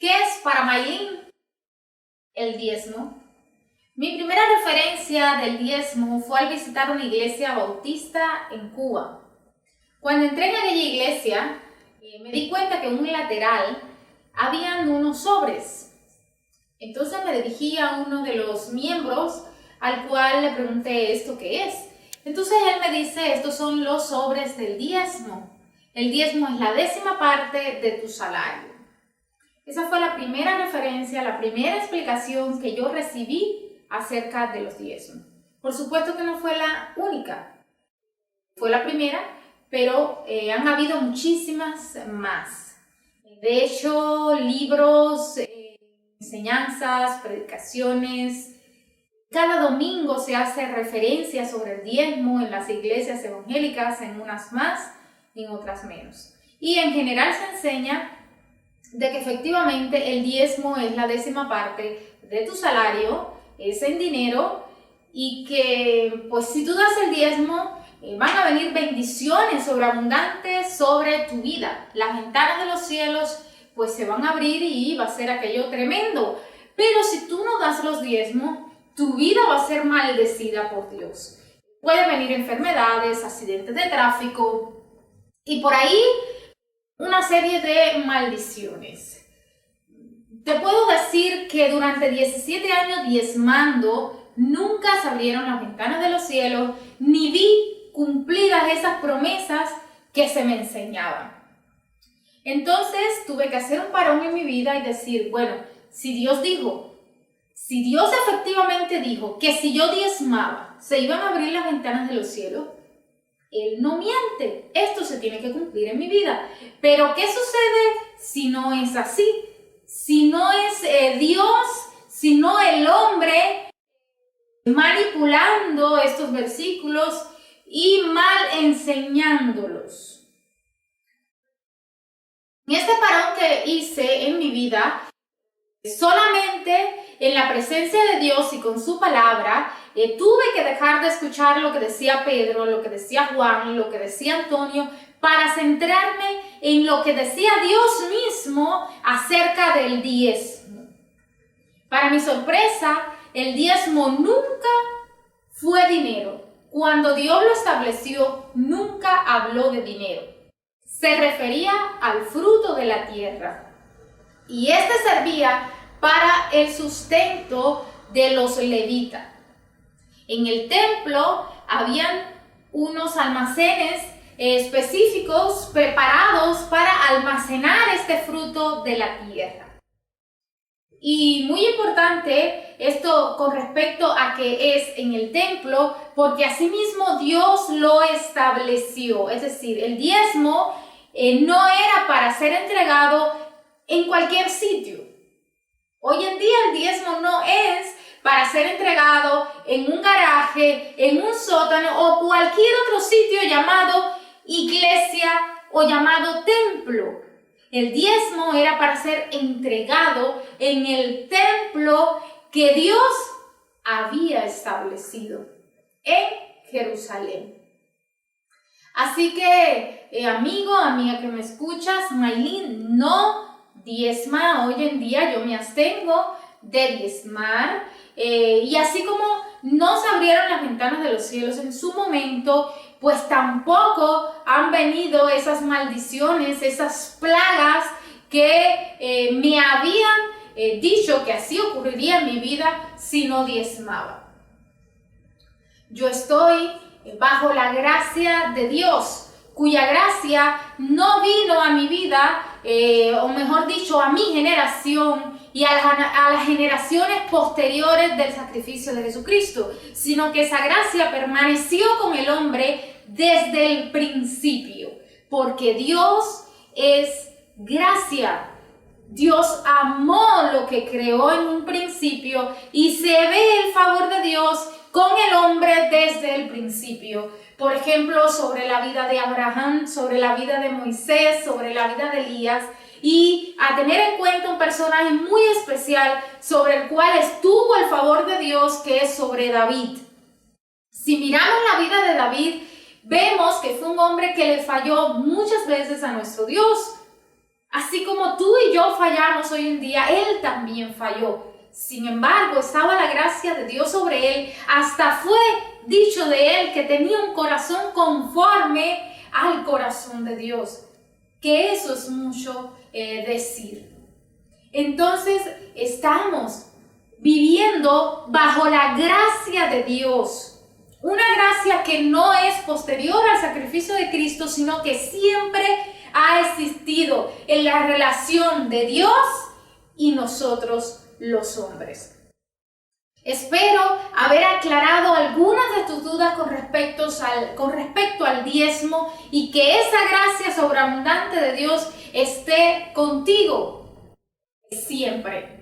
¿Qué es para Maylin el diezmo? Mi primera referencia del diezmo fue al visitar una iglesia bautista en Cuba. Cuando entré en aquella iglesia, me di cuenta que en un lateral habían unos sobres. Entonces me dirigí a uno de los miembros, al cual le pregunté ¿esto qué es? Entonces él me dice, estos son los sobres del diezmo. El diezmo es la 10ª parte de tu salario. Esa fue la primera referencia, la primera explicación que yo recibí acerca de los diezmos. Por supuesto que no fue la única, fue la primera, pero han habido muchísimas más. De hecho, libros, enseñanzas, predicaciones. Cada domingo se hace referencia sobre el diezmo en las iglesias evangélicas, en unas más, en otras menos. Y en general se enseña de que efectivamente el diezmo es la 10ª parte de tu salario, es en dinero, y que pues si tú das el diezmo, van a venir bendiciones sobreabundantes sobre tu vida. Las ventanas de los cielos pues se van a abrir y va a ser aquello tremendo. Pero si tú no das los diezmos, tu vida va a ser maldecida por Dios. Pueden venir enfermedades, accidentes de tráfico y por ahí una serie de maldiciones. Te puedo decir que durante 17 años diezmando, nunca se abrieron las ventanas de los cielos, ni vi cumplidas esas promesas que se me enseñaban. Entonces tuve que hacer un parón en mi vida y decir, bueno, si Dios efectivamente dijo que si yo diezmaba, se iban a abrir las ventanas de los cielos, Él no miente, esto se tiene que cumplir en mi vida. Pero ¿qué sucede si no es así? Si no es Dios, si no el hombre manipulando estos versículos y mal enseñándolos. En este parón que hice en mi vida, solamente en la presencia de Dios y con su palabra, tuve que dejar de escuchar lo que decía Pedro, lo que decía Juan, lo que decía Antonio, para centrarme en lo que decía Dios mismo acerca del diezmo. Para mi sorpresa, el diezmo nunca fue dinero. Cuando Dios lo estableció, nunca habló de dinero. Se refería al fruto de la tierra. Y este servía para el sustento de los levitas. En el templo habían unos almacenes específicos preparados para almacenar este fruto de la tierra. Y muy importante esto con respecto a que es en el templo, porque asimismo Dios lo estableció. Es decir, el diezmo no era para ser entregado en cualquier sitio. Hoy en día el diezmo no es para ser entregado en un garaje, en un sótano o cualquier otro sitio llamado iglesia o llamado templo. El diezmo era para ser entregado en el templo que Dios había establecido en Jerusalén. Así que, amigo, amiga que me escuchas, Maylin no diezma. Hoy en día yo me abstengo de diezmar. Y así como no se abrieron las ventanas de los cielos en su momento, pues tampoco han venido esas maldiciones, esas plagas que me habían dicho que así ocurriría en mi vida si no diezmaba. Yo estoy bajo la gracia de Dios, cuya gracia no vino a mi vida, o mejor dicho, a mi generación y a las generaciones posteriores del sacrificio de Jesucristo, sino que esa gracia permaneció con el hombre desde el principio, porque Dios es gracia. Dios amó lo que creó en un principio y se ve el favor de Dios con el hombre desde el principio. Por ejemplo, sobre la vida de Abraham, sobre la vida de Moisés, sobre la vida de Elías, y a tener en cuenta un personaje muy especial sobre el cual estuvo el favor de Dios, que es sobre David. Si miramos la vida de David, vemos que fue un hombre que le falló muchas veces a nuestro Dios. Así como tú y yo fallamos hoy en día, Él también falló. Sin embargo, estaba la gracia de Dios sobre Él. Hasta fue dicho de Él que tenía un corazón conforme al corazón de Dios. Que eso es mucho decir. Entonces, estamos viviendo bajo la gracia de Dios. Una gracia que no es posterior al sacrificio de Cristo, sino que siempre ha existido en la relación de Dios y nosotros los hombres. Espero haber aclarado algunas de tus dudas con respecto al diezmo y que esa gracia sobreabundante de Dios esté contigo siempre.